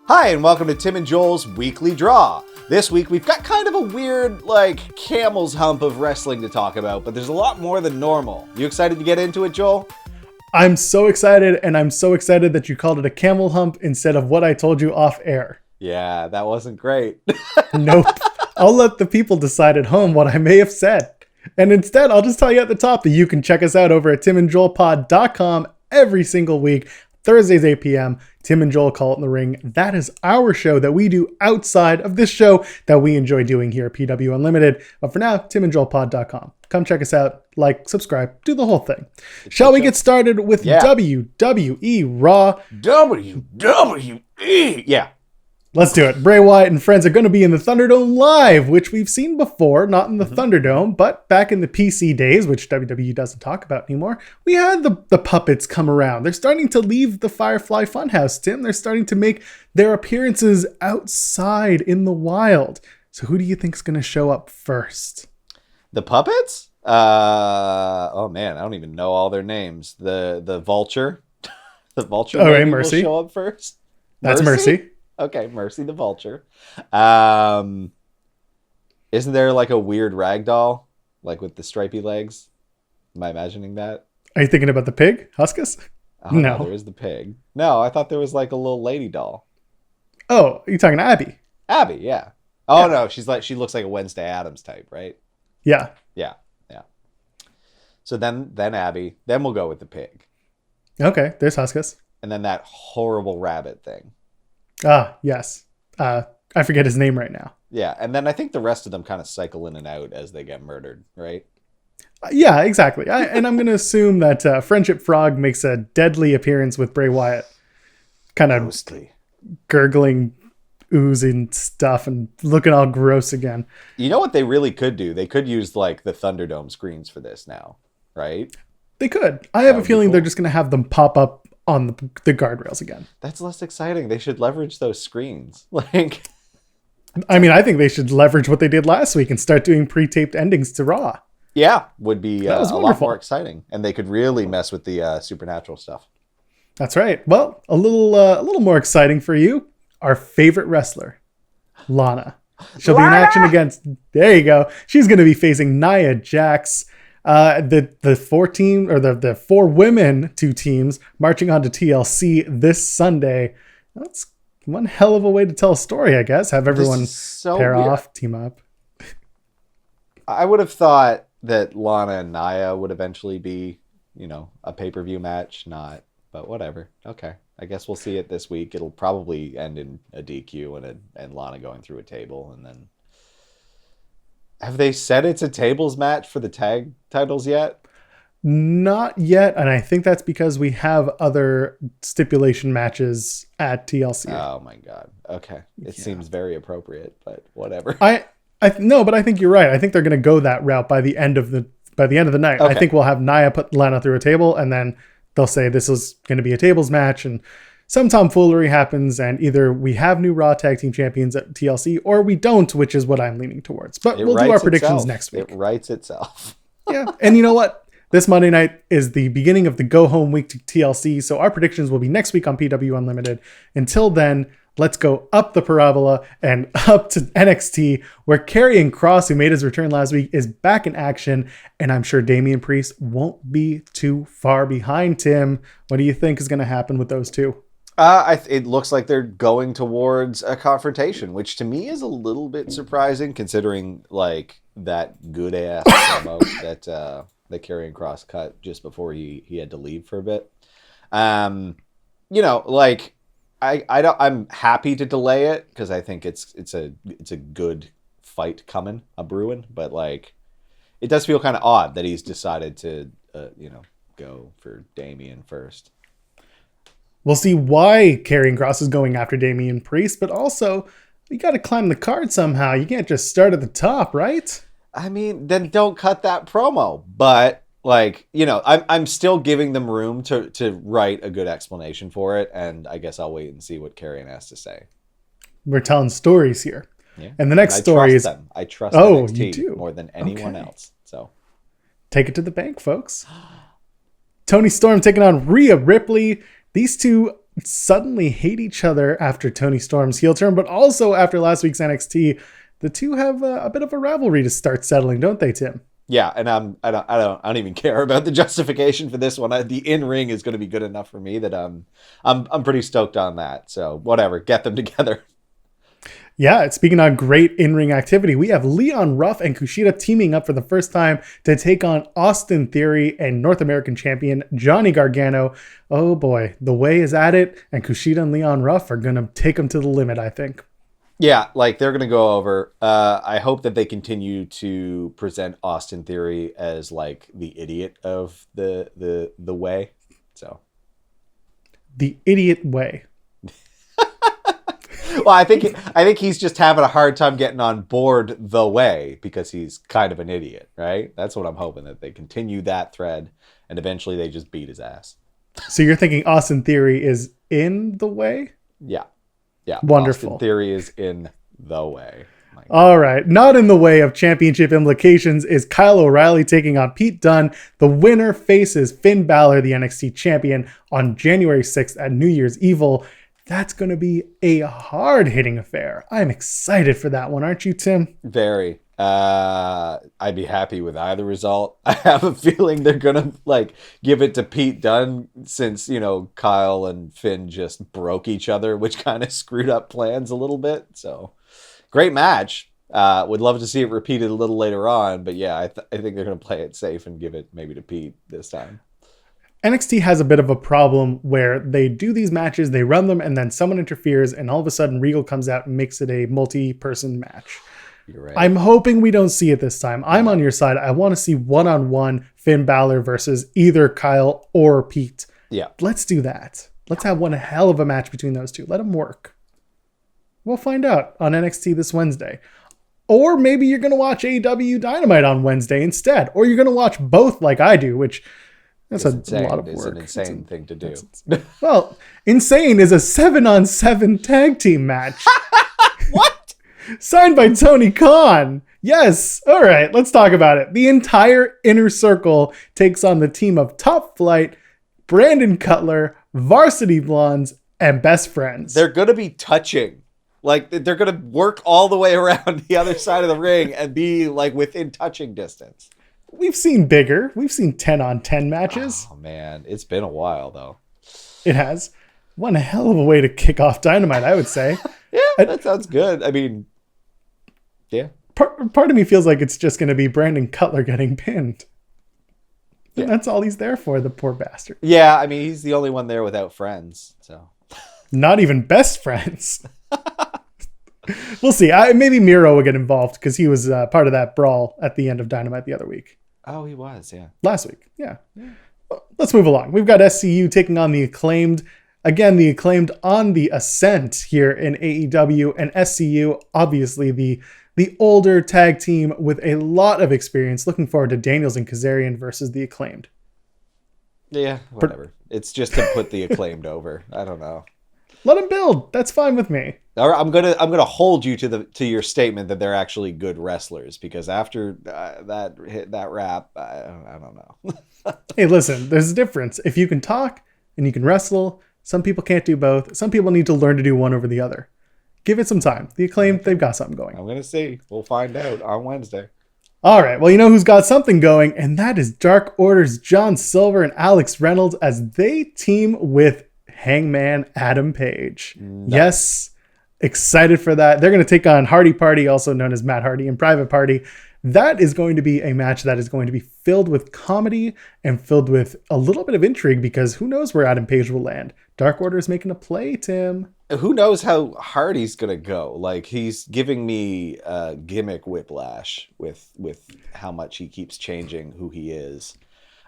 Hi, and welcome to Tim and Joel's Weekly Draw. This week, we've got kind of a weird, camel's hump of wrestling to talk about, but there's a lot more than normal. You excited to get into it, Joel? I'm so excited, and I'm so excited that you called it a camel hump instead of what I told you off air. Yeah, that wasn't great. Nope. I'll let the people decide at home what I may have said. And instead, I'll just tell you at the top that you can check us out over at timandjoelpod.com every single week. Thursdays, 8 p.m., Tim and Joel Call It in the Ring. That is our show that we do outside of this show that we enjoy doing here at PW Unlimited. But for now, timandjoelpod.com. Come check us out, subscribe, do the whole thing. Shall we get started with WWE Raw? WWE! Yeah. Let's do it. Bray Wyatt and friends are going to be in the Thunderdome live, which we've seen before, not in the Thunderdome, but back in the PC days, which WWE doesn't talk about anymore, we had the puppets come around. They're starting to leave the Firefly Funhouse, Tim. They're starting to make their appearances outside in the wild. So who do you think is going to show up first? The puppets? Oh man, I don't even know all their names. The Vulture. The Vulture right, Mercy will show up first. That's Mercy. Okay, Mercy the Vulture. Isn't there a weird rag doll, with the stripy legs? Am I imagining that? Are you thinking about the pig, Huskus? Oh, no, there is the pig. No, I thought there was a little lady doll. Oh, you're talking Abby? Abby, yeah. Oh yeah. No, she looks like a Wednesday Addams type, right? Yeah. Yeah. So then Abby. Then we'll go with the pig. Okay, there's Huskus. And then that horrible rabbit thing. Ah, yes. I forget his name right now. Yeah, and then I think the rest of them kind of cycle in and out as they get murdered, right? Yeah, exactly. And I'm going to assume that Friendship Frog makes a deadly appearance with Bray Wyatt. Kind of gurgling, oozing stuff and looking all gross again. You know what they really could do? They could use, the Thunderdome screens for this now, right? They could. I have a feeling they're just going to have them pop up on the guardrails again. That's less exciting. They should leverage those screens. I mean, I think they should leverage what they did last week and start doing pre-taped endings to Raw. Yeah, would be a wonderful. lot more exciting. And they could really mess with the supernatural stuff. That's right. Well, a little more exciting for you. Our favorite wrestler, Lana. She'll be in action against, there you go. She's going to be facing Nia Jax. The four women, two teams marching on to TLC this Sunday. That's one hell of a way to tell a story, I guess. Have everyone pair off, team up. I would have thought that Lana and Nia would eventually be, a pay-per-view match. Not, but whatever. Okay. I guess we'll see it this week. It'll probably end in a DQ and Lana going through a table, and then. Have they said it's a tables match for the tag titles yet? Not yet, and I think that's because we have other stipulation matches at TLC. Oh my god. Okay. It seems very appropriate, but whatever. No, but I think you're right. I think they're going to go that route by the end of the night. Okay. I think we'll have Nia put Lana through a table, and then they'll say this is going to be a tables match, and some tomfoolery happens, and either we have new Raw Tag Team Champions at TLC, or we don't, which is what I'm leaning towards. But we'll do our predictions next week. It writes itself. Yeah, and you know what? This Monday night is the beginning of the go-home week to TLC, so our predictions will be next week on PW Unlimited. Until then, let's go up the parabola and up to NXT, where KARRION KROSS, who made his return last week, is back in action, and I'm sure Damian Priest won't be too far behind, Tim. What do you think is going to happen with those two? It looks like they're going towards a confrontation, which to me is a little bit surprising, considering that good ass promo that KARRION KROSS cut just before he had to leave for a bit. I'm happy to delay it because I think it's a good fight coming, a brewing, but it does feel kind of odd that he's decided to go for Damian first. We'll see why KARRION KROSS is going after Damian Priest, but also you got to climb the card somehow. You can't just start at the top, right? I mean, then don't cut that promo. But I'm still giving them room to write a good explanation for it, and I guess I'll wait and see what KARRION has to say. We're telling stories here, yeah. And the next story is them. I trust NXT more than anyone else. So take it to the bank, folks. Toni Storm taking on Rhea Ripley. These two suddenly hate each other after Toni Storm's heel turn, but also after last week's NXT. The two have a bit of a rivalry to start settling, don't they, Tim? Yeah, and I don't even care about the justification for this one. The in-ring is going to be good enough for me that I'm pretty stoked on that. So whatever, get them together. Yeah, speaking on great in-ring activity, we have Leon Ruff and Kushida teaming up for the first time to take on Austin Theory and North American champion Johnny Gargano. Oh boy, the way is at it, and Kushida and Leon Ruff are going to take them to the limit, I think. Yeah, like they're going to go over. I hope that they continue to present Austin Theory as like the idiot of the way. So the idiot way. Well, I think he's just having a hard time getting on board the way because he's kind of an idiot, right? That's what I'm hoping, that they continue that thread and eventually they just beat his ass. So you're thinking Austin Theory is in the way? Yeah. Yeah. Wonderful. Austin Theory is in the way. All right. Not in the way of championship implications is Kyle O'Reilly taking on Pete Dunne. The winner faces Finn Balor, the NXT champion, on January 6th at New Year's Evil. That's going to be a hard-hitting affair. I'm excited for that one, aren't you, Tim? Very. I'd be happy with either result. I have a feeling they're going to like give it to Pete Dunne since, you know, Kyle and Finn just broke each other, which kind of screwed up plans a little bit. So great match. Would love to see it repeated a little later on. But yeah, I think they're going to play it safe and give it maybe to Pete this time. NXT has a bit of a problem where they do these matches, they run them, and then someone interferes, and all of a sudden Regal comes out and makes it a multi-person match. You're right. I'm hoping we don't see it this time. I'm on your side. I want to see one-on-one Finn Balor versus either Kyle or Pete. Yeah. Let's do that. Let's have one hell of a match between those two. Let them work. We'll find out on NXT this Wednesday. Or maybe you're going to watch AEW Dynamite on Wednesday instead. Or you're going to watch both like I do, which... That's a lot of work. It's an insane thing to do. Well, Insane is a 7-on-7 tag team match. What? Signed by Tony Khan. Yes. All right, let's talk about it. The entire Inner Circle takes on the team of Top Flight, Brandon Cutler, Varsity Blondes, and Best Friends. They're going to be touching. Like, they're going to work all the way around the other side of the ring and be, like, within touching distance. We've seen bigger. We've seen 10-on-10 matches. Oh, man. It's been a while, though. It has. One hell of a way to kick off Dynamite, I would say. Yeah, that sounds good. I mean, yeah. Part of me feels like it's just going to be Brandon Cutler getting pinned. Yeah. And that's all he's there for, the poor bastard. Yeah, I mean, he's the only one there without friends. So, not even best friends. We'll see. Maybe Miro will get involved because he was part of that brawl at the end of Dynamite the other week. Oh, he was, yeah. Last week, yeah. Well, let's move along. We've got SCU taking on the Acclaimed. Again, the Acclaimed on the ascent here in AEW, and SCU, obviously the older tag team with a lot of experience. Looking forward to Daniels and Kazarian versus the Acclaimed. Yeah, whatever. It's just to put the Acclaimed over. I don't know. Let them build. That's fine with me. I'm gonna hold you to your statement that they're actually good wrestlers, because after that rap, I don't know. Hey, listen, there's a difference. If you can talk and you can wrestle, some people can't do both. Some people need to learn to do one over the other. Give it some time. The Acclaimed, they've got something going. I'm gonna see. We'll find out on Wednesday. All right. Well, you know who's got something going, and that is Dark Order's John Silver and Alex Reynolds as they team with Hangman Adam Page. No. Yes. Excited for that. They're going to take on Hardy Party, also known as Matt Hardy and Private Party. That is going to be a match that is going to be filled with comedy and filled with a little bit of intrigue, because who knows where Adam Page will land. Dark Order is making a play, Tim. Who knows how Hardy's going to go? Like, he's giving me gimmick whiplash with how much he keeps changing who he is.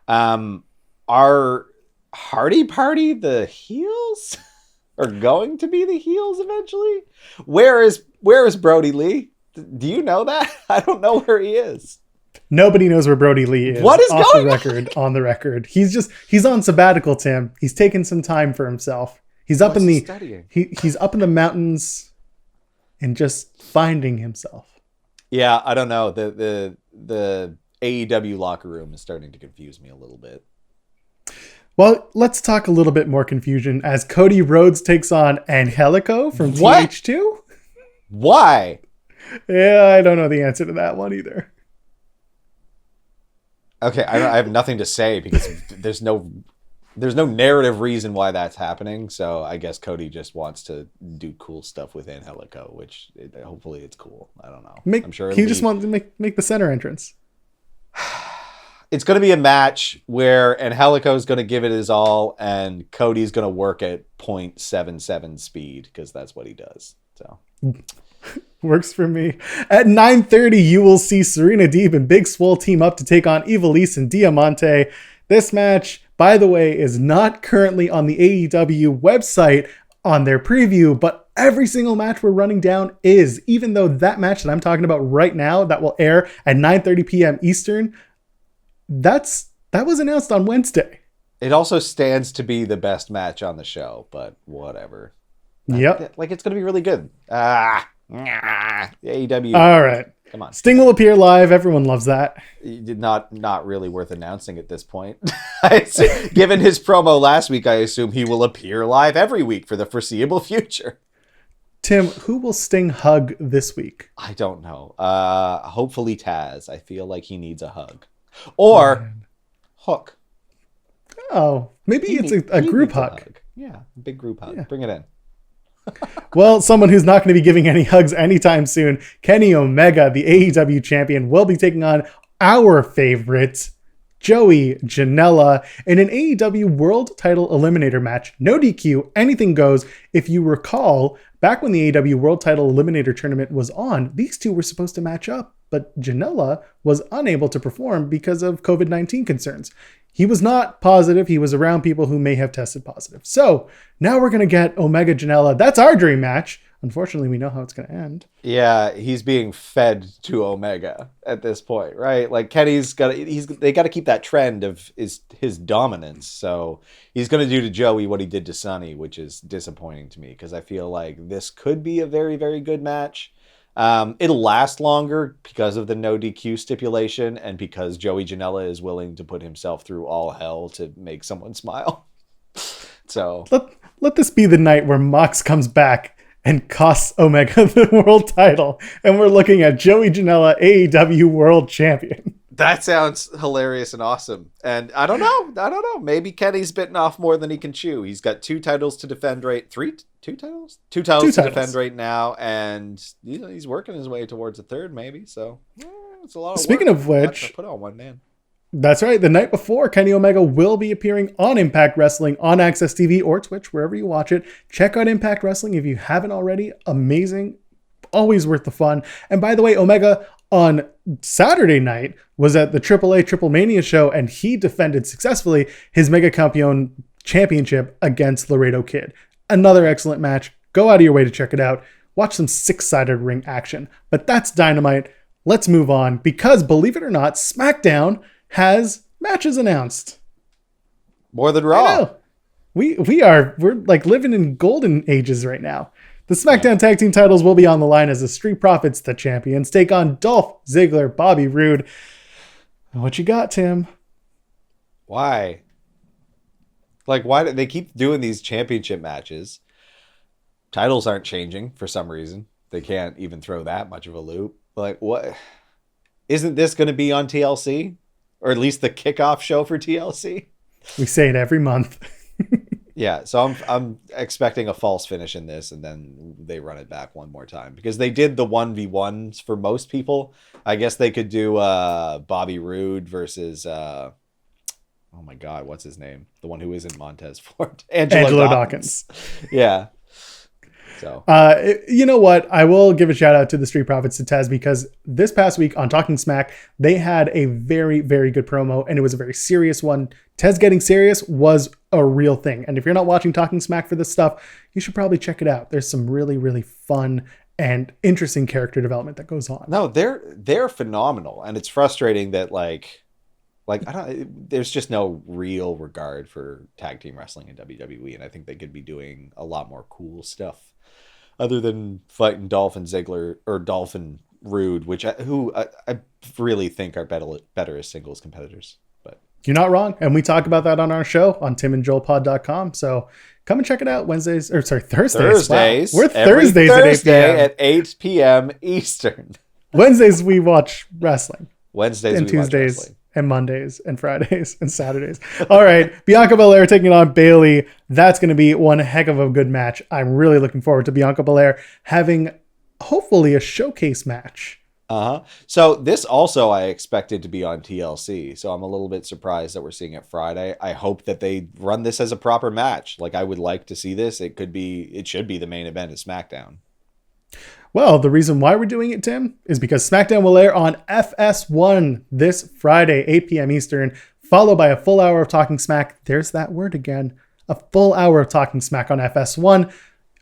Are Hardy Party the heels? Are going to be the heels eventually? Where is Brody Lee? Do you know that? I don't know where he is. Nobody knows where Brody Lee is. What is off going the record? On the record, he's on sabbatical, Tim. He's taking some time for himself. He's up in the studying? He's up in the mountains and just finding himself. Yeah, I don't know. The AEW locker room is starting to confuse me a little bit. Well, let's talk a little bit more confusion as Cody Rhodes takes on Angélico from What? TH2. Why? Yeah, I don't know the answer to that one either. Okay, I have nothing to say because there's no narrative reason why that's happening. So I guess Cody just wants to do cool stuff with Angélico, which hopefully it's cool. I don't know. I'm sure he just wants to make the center entrance. It's going to be a match where Angélico is going to give it his all, and Cody's going to work at 0.77 speed because that's what he does. So works for me. At 9:30, you will see Serena Deeb and Big Swole team up to take on IVELISSE and Diamante. This match, by the way, is not currently on the AEW website on their preview, but every single match we're running down is, even though that match that I'm talking about right now that will air at 9:30 p.m. Eastern, that was announced on Wednesday. it also stands to be the best match on the show, but whatever. Yep. Like it's going to be really good. AEW. All right. Come on. Sting will appear live. Everyone loves that. Not really worth announcing at this point. Given his promo last week, I assume he will appear live every week for the foreseeable future. Tim, who will Sting hug this week? I don't know. Hopefully Taz. I feel like he needs a hug. Or Hook. Oh, maybe it's a group hug. Yeah, big group hug. Yeah. Bring it in. Well, someone who's not going to be giving any hugs anytime soon, Kenny Omega, the AEW champion, will be taking on our favorite, Joey Janela, in an AEW World Title Eliminator match. No DQ, anything goes. If you recall, back when the AEW World Title Eliminator tournament was on, these two were supposed to match up, but Janela was unable to perform because of COVID-19 concerns. He was not positive. He was around people who may have tested positive. So now we're going to get Omega Janela. That's our dream match. Unfortunately, we know how it's going to end. Yeah, he's being fed to Omega at this point, right? Like Kenny's they got to keep that trend of his dominance. So he's going to do to Joey what he did to Sonny, which is disappointing to me because I feel like this could be a very, very good match. It'll last longer because of the no DQ stipulation and because Joey Janela is willing to put himself through all hell to make someone smile. So let this be the night where Mox comes back and costs Omega the world title, and we're looking at Joey Janela, AEW World Champion. that sounds hilarious and awesome. And I don't know. Maybe Kenny's bitten off more than he can chew. He's got two titles to defend two titles to defend right now, and he's working his way towards a third, maybe. So it's a lot of Speaking work. of which, put on one man. That's right. The night before, Kenny Omega will be appearing on Impact Wrestling on Access TV or Twitch, wherever you watch it. Check out Impact Wrestling if you haven't already. Amazing. Always worth the fun. And by the way, Omega on Saturday night was at the AAA Triple Mania show, and he defended successfully his Mega Campeon Championship against Laredo Kid. Another excellent match. Go out of your way to check it out. Watch some six-sided ring action. But that's Dynamite. Let's move on because, believe it or not, SmackDown has matches announced. More than Raw. We're like living in golden ages right now. The SmackDown Tag Team titles will be on the line as the Street Profits, the champions, take on Dolph Ziggler, Bobby Roode. What you got, Tim? Why? Like, why do they keep doing these championship matches? Titles aren't changing for some reason. They can't even throw that much of a loop. Like, what? Isn't this going to be on TLC? Or at least the kickoff show for TLC? We say it every month. Yeah, so I'm expecting a false finish in this, and then they run it back one more time. Because they did the 1v1s for most people. I guess they could do Bobby Roode versus... oh my God, what's his name? The one who isn't Montez Ford. Angelo Dawkins. Yeah. So, you know what? I will give a shout out to the Street Profits to Tez because this past week on Talking Smack, they had a very, very good promo and it was a very serious one. Tez getting serious was a real thing. And if you're not watching Talking Smack for this stuff, you should probably check it out. There's some really, really fun and interesting character development that goes on. No, they're phenomenal. And it's frustrating that there's just no real regard for tag team wrestling in WWE. And I think they could be doing a lot more cool stuff. Other than fighting Dolph and Ziggler or Dolph and Roode, who I really think are better as singles competitors. But You're not wrong. And we talk about that on our show on timandjoelpod.com. So come and check it out Thursdays. Wow. We're Thursdays Thursday at 8 p.m. Eastern. Wednesdays we watch wrestling. Wednesdays and we Tuesdays watch wrestling. and Mondays and Fridays and Saturdays. All right. Bianca Belair taking on Bayley. That's going to be one heck of a good match. I'm really looking forward to Bianca Belair having hopefully a showcase match. So this also I expected to be on TLC. So I'm a little bit surprised that we're seeing it Friday. I hope that they run this as a proper match. Like I would like to see this. It should be the main event of SmackDown. Well, the reason why we're doing it, Tim, is because SmackDown will air on FS1 this Friday, 8 p.m. Eastern, followed by a full hour of Talking Smack. There's that word again. A full hour of Talking Smack on FS1.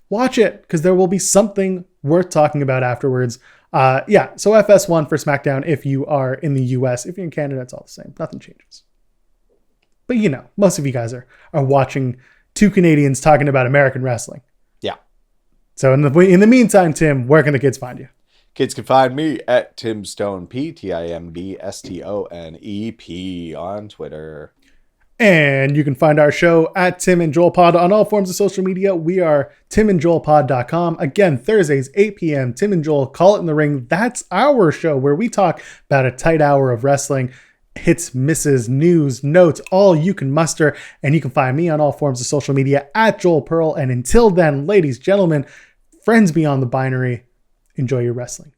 Watch it, because there will be something worth talking about afterwards. So FS1 for SmackDown if you are in the US. If you're in Canada, it's all the same. Nothing changes. But most of you guys are watching two Canadians talking about American wrestling. Yeah. So in the meantime, Tim, where can the kids find you? Kids can find me at Tim Stone P, TIMBSTONEP on Twitter. And you can find our show at Tim and Joel Pod on all forms of social media. We are timandjoelpod.com. Again, Thursdays, 8 p.m. Tim and Joel Call It in the Ring. That's our show where we talk about a tight hour of wrestling. Hits, misses, news, notes, all you can muster. And you can find me on all forms of social media at Joel Pearl. And until then, ladies, gentlemen, friends beyond the binary, enjoy your wrestling.